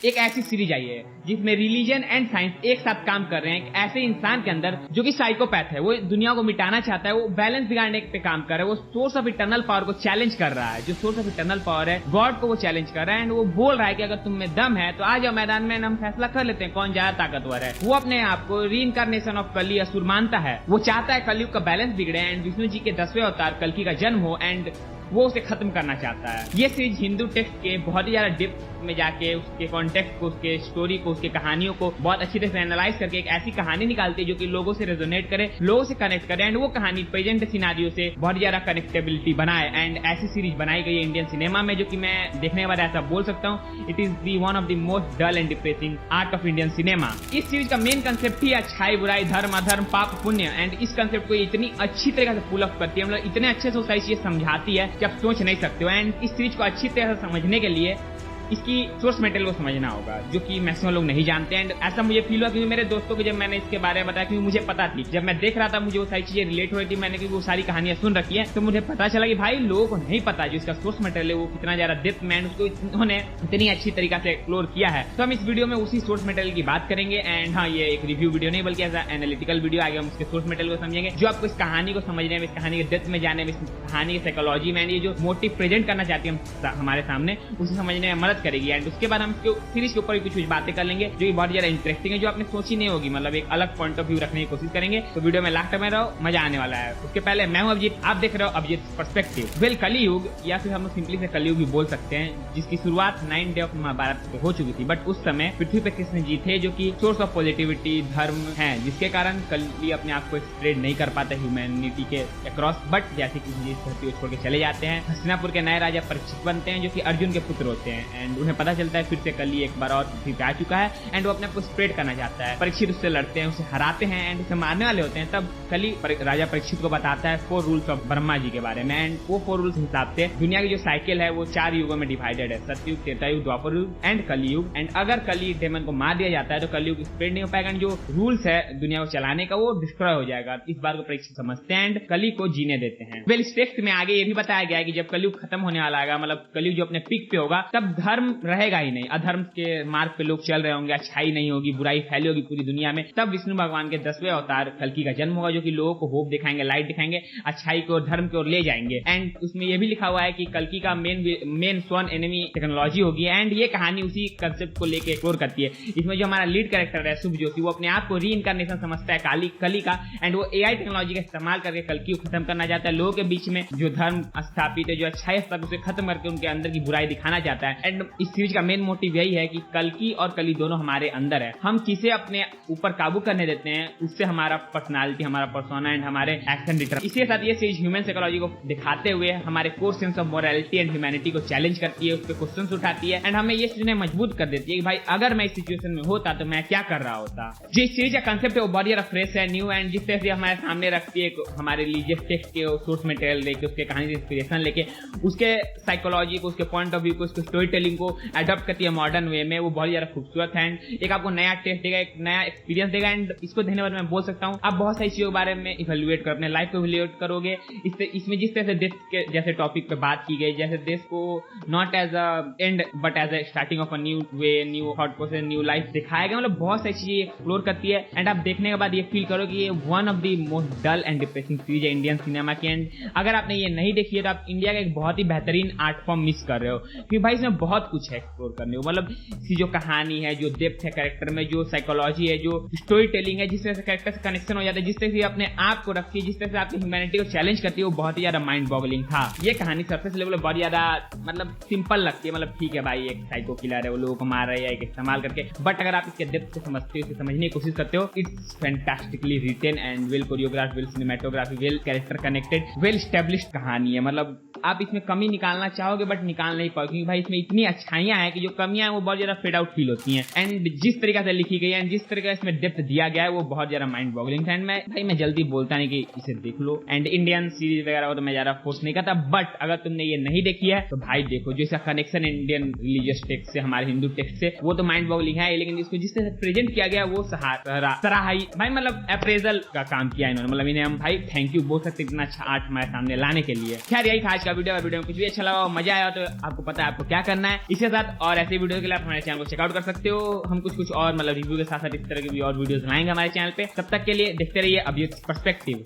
एक ऐसी सीरीज आई है जिसमें रिलीजन एंड साइंस एक साथ काम कर रहे हैं। एक ऐसे इंसान के अंदर जो कि साइकोपैथ है, वो दुनिया को मिटाना चाहता है, वो बैलेंस बिगाड़ने पे काम कर रहा है, वो सोर्स ऑफ इटर्नल पावर को चैलेंज कर रहा है। जो सोर्स ऑफ इटर्नल पावर है, गॉड को वो चैलेंज कर रहा है एंड वो बोल रहा है कि अगर तुम में दम है तो आ जाओ मैदान में, हम फैसला कर लेते हैं कौन ज्यादा ताकतवर है। वो अपने आप को रीइंकारनेशन ऑफ कली असुर मानता है। वो चाहता है कलयुग का बैलेंस बिगड़े एंड विष्णु जी के 10वें अवतार कल्कि का जन्म हो एंड वो उसे खत्म करना चाहता है। ये सीरीज हिंदू टेक्स्ट के बहुत ही ज्यादा डिप्थ में जाके उसके कॉन्टेक्स्ट को, उसके स्टोरी को, उसके कहानियों को बहुत अच्छी तरह से एनालाइज करके एक ऐसी कहानी निकालती है जो कि लोगों से रेजोनेट करे, लोगों से कनेक्ट करे एंड वो कहानी प्रेजेंट सिनारियो से बहुत ज्यादा कनेक्टेबिलिटी बनाए। एंड ऐसी सीरीज बनाई गई है इंडियन सिनेमा में जो कि मैं देखने के बाद ऐसा बोल सकता हूँ, it is the one of the most dull and depressing art of Indian cinema. इस सीरीज का मेन कंसेप्ट ही अच्छाई बुराई, धर्म अधर्म, पाप पुण्य एंड इस कंसेप्ट को इतनी अच्छी तरीके से पुल अप करती है, मतलब इतने अच्छे से वो सारी चीजें समझाती है कि आप सोच नहीं सकते हो। एंड इस सीरीज को अच्छी तरह से समझने के लिए इसकी सोर्स मटेरियल को समझना होगा जो कि मैक्सिमम लोग नहीं जानते। एंड ऐसा मुझे फील हुआ क्योंकि मेरे दोस्तों को जब मैंने इसके बारे में बताया, क्योंकि मुझे पता थी, जब मैं देख रहा था मुझे वो सारी चीजें रिलेट हो रही थी, मैंने क्योंकि वो सारी कहानियां सुन रखी है, तो मुझे पता चला कि भाई लोगों को नहीं पता जो इसका सोर्स मटेरियल है वो कितना ज्यादा डेप्थ में उसको उन्होंने इतनी अच्छी तरीके से एक्सप्लोर किया है। तो हम इस वीडियो में उसी सोर्स मटेरियल की बात करेंगे। एंड हाँ, ये एक रिव्यू वीडियो नहीं बल्कि ऐसा एनालिटिकल वीडियो आगे हम उसके सोर्स मटेरियल को समझेंगे जो आपको इस कहानी को समझने में, इस कहानी के डेप्थ में जाने में, इस कहानी की साइकोलॉजी में, ये जो मोटिव प्रेजेंट करना चाहती है हमारे सामने, उसे समझने में मदद करेगी। एंड उसके बाद हम सीरीज के ऊपर कुछ बातें कर लेंगे जो बहुत ज्यादा इंटरेस्टिंग है, जो आपने सोची नहीं होगी, मतलब एक अलग पॉइंट ऑफ व्यू रखने की कोशिश करेंगे। तो वीडियो में लास्ट में रहो, मजा आने वाला है। उसके पहले मैं हूं अभिजीत, आप देख रहे हो अभिजीत पर्सपेक्टिव। वेल, कलियुग या फिर हम सिंपली से कलियुग भी बोल सकते हैं, जिसकी शुरुआत 9 डे ऑफ महाभारत से हो चुकी थी, बट उस समय पृथ्वी पे कृष्ण जी थे जो कि सोर्स ऑफ पॉजिटिविटी धर्म है, जिसके कारण कली अपने आप को स्प्रेड नहीं कर पाते ह्यूमैनिटी के अक्रॉस। बट जैसे कृष्ण जी धरती को छोड़ के चले जाते हैं, हस्तिनापुर के नए राजा परीक्षित बनते हैं जो कि अर्जुन के पुत्र होते हैं। एंड उन्हें पता चलता है फिर से कली एक बार और पृथ्वी पे आ चुका है एंड वो अपने आप को स्प्रेड करना चाहता है। परीक्षित उससे लड़ते हैं, उसे हराते हैं एंड उसे मारने वाले होते हैं। तब कली राजा परीक्षित को बताता है 4 रूल्स ऑफ ब्रह्मा जी के बारे में। एंड वो 4 रूल्स हिसाब से दुनिया की जो साइकिल है वो 4 युगों में डिवाइडेड है, सतयुग, त्रेतायुग, द्वापर युग एंड कलियुग। एंड अगर कली डेमन को मार दिया जाता है तो कलियुग स्प्रेड नहीं हो पाएगा, जो रूल्स है दुनिया को चलाने का वो डिस्ट्रॉय हो जाएगा। इस बात को परीक्षित समझते हैं एंड कली को जीने देते हैं। वेल, इस टेक्स्ट में आगे ये भी बताया गया है कि जब कलियुग खत्म होने वाला है, मतलब कलियुग जो अपने पीक पे होगा, तब धर्म रहेगा ही नहीं, अधर्म के मार्ग पे लोग चल रहे होंगे, अच्छाई नहीं होगी, बुराई फैली होगी पूरी दुनिया में। तब विष्णु भगवान के 10वें अवतार कल्कि का जन्म होगा जो कि लोगों को होप दिखाएंगे, लाइट दिखाएंगे, अच्छाई को, धर्म की ओर ले जाएंगे। एंड उसमें यह भी लिखा हुआ है कि कल्कि का मेन स्वर्ण एनिमी टेक्नोलॉजी होगी। एंड ये कहानी उसी कंसेप्ट को लेके एक्सप्लोर करती है। इसमें जो हमारा लीड कैरेक्टर है शुभ ज्योति, वो अपने आप को रीइंकारनेशन समझता है कली का एंड वो एआई टेक्नोलॉजी का इस्तेमाल करके कल्कि को खत्म करना चाहता है। लोगों के बीच में जो धर्म स्थापित है, जो अच्छाई स्थापित, उसे खत्म करके उनके अंदर की बुराई दिखाना चाहता है। एंड इस सीरीज का मेन मोटिव यही है कि कल्कि और कली दोनों हमारे अंदर है, हम किसे अपने ऊपर काबू करने देते हैं, उससे हमारा पर्सनालिटी, हमारा पर्सोना एंड हमारे एक्शन डिटरमाइन। इसी के साथ ये सीरीज ह्यूमन साइकोलॉजी को दिखाते हुए हमारे core sense of morality and humanity को चैलेंज करती है, उस पर क्वेश्चंस उठाती है एंड हमें ये चीजें मजबूत कर देती है कि भाई अगर मैं इस सिचुएशन में होता तो मैं क्या कर रहा होता। जो इस सीरीज का कंसेप्ट है वो बहुत ज्यादा फ्रेश है, न्यू एंड जिस तरह से हमारे सामने रखती है हमारे रिलीजियस टेक्स्ट के सोर्स मटेरियल लेके, उसके कहानी से इंस्पिरेशन लेके, उसके साइकोलॉजी को, उसके पॉइंट ऑफ व्यू को, उसके स्टोरी टेलिंग को अडॉप्ट करती है मॉडर्न वे में। वो बहुत ज्यादा खूबसूरत है एंड एक आपको नया टेस्ट देगा, एक नया एक्सपीरियंस देगा। एंड इसको देखने के बाद मैं बोल सकता हूँ आप बहुत सारी चीजों के बारे में इवेल्युएट कर, अपने लाइफ को इवेल्युएट करोगे। इसमें जिस तरह से देश के जैसे टॉपिक पे बात की गई, जैसे देश को not as a end but as a starting of a new way, new thought process, new life दिखाया गया, मतलब बहुत सारी चीजें एक्सप्लोर करती है। एंड आप देखने के बाद ये फील करो कि ये one of the most dull and depressing series है इंडियन सिनेमा की। एंड अगर आपने ये नहीं देखी है तो आप इंडिया का एक बहुत ही बेहतरीन आर्ट फॉर्म मिस कर रहे हो, क्योंकि भाई इसमें बहुत कुछ है एक्सप्लोर करने को। मतलब इसकी जो कहानी है, जो डेप्थ है कैरेक्टर में, जो साइकोलॉजी है, जो स्टोरी टेलिंग है, जिस तरह से कैरेक्टर से कनेक्शन हो जाता है, जिस तरह से अपने आप को रखती है, जिस तरह से आपकी ह्यूमैनिटी को चैलेंज करती है, वो बहुत ही ज्यादा माइंड बॉगलिंग था। ये कहानी सरफेस लेवल पर बहुत ज्यादा मतलब सिंपल लगती है, मतलब ठीक है भाई एक साइको किलर है, वो लोगों को मार रहा है एक इस्तेमाल करके, बट अगर आप इसके डेप्थ को समझते हो, इसे समझने की कोशिश करते हो, it's fantastically written and well choreographed, well cinematography, well character connected, well established कहानी है। मतलब आप इसमें कमी निकालना चाहोगे बट निकाल नहीं पाओगे, क्योंकि भाई इसमें इतनी अच्छाइयां हैं कि जो कमियां हैं वो बहुत ज्यादा फेड आउट फील होती हैं। एंड जिस तरीके से लिखी गई है एंड जिस तरीके से इसमें डेप्थ दिया गया है वो बहुत ज्यादा माइंड बॉगलिंग था। एंड मैं जल्दी बोलता नहीं कि इसे देख लो, एंड इंडियन सीरीज वगैरह हो तो मैं ज्यादा फोर्स नहीं करता, बट अगर तुमने ये नहीं देखी है तो भाई देखो, जो इसका कनेक्शन इंडियन रिलीजियस टेक्स्ट से, हमारे हिंदू टेक्स्ट से, वो तो माइंड बॉगलिंग है, लेकिन इसको जिस तरह से प्रेजेंट किया गया वो सराहाई भाई, मतलब अप्रेजल का काम किया इन्होंने। मतलब इन्हें हम भाई थैंक यू बोल सकते, इतना अच्छा आर्ट हमारे सामने लाने के लिए। खैर यही था आज का वीडियो में कुछ भी अच्छा लगा, मजा आया तो आपको पता है आपको क्या करना है, इसके साथ और ऐसे वीडियो के लिए आप हमारे चैनल को चेकआउट कर सकते हो। हम कुछ और मतलब रिव्यू के साथ साथ इस तरह के भी और वीडियोस लाएंगे हमारे चैनल पे। तब तक के लिए देखते रहिए अभियुक्त पर्सपेक्टिव।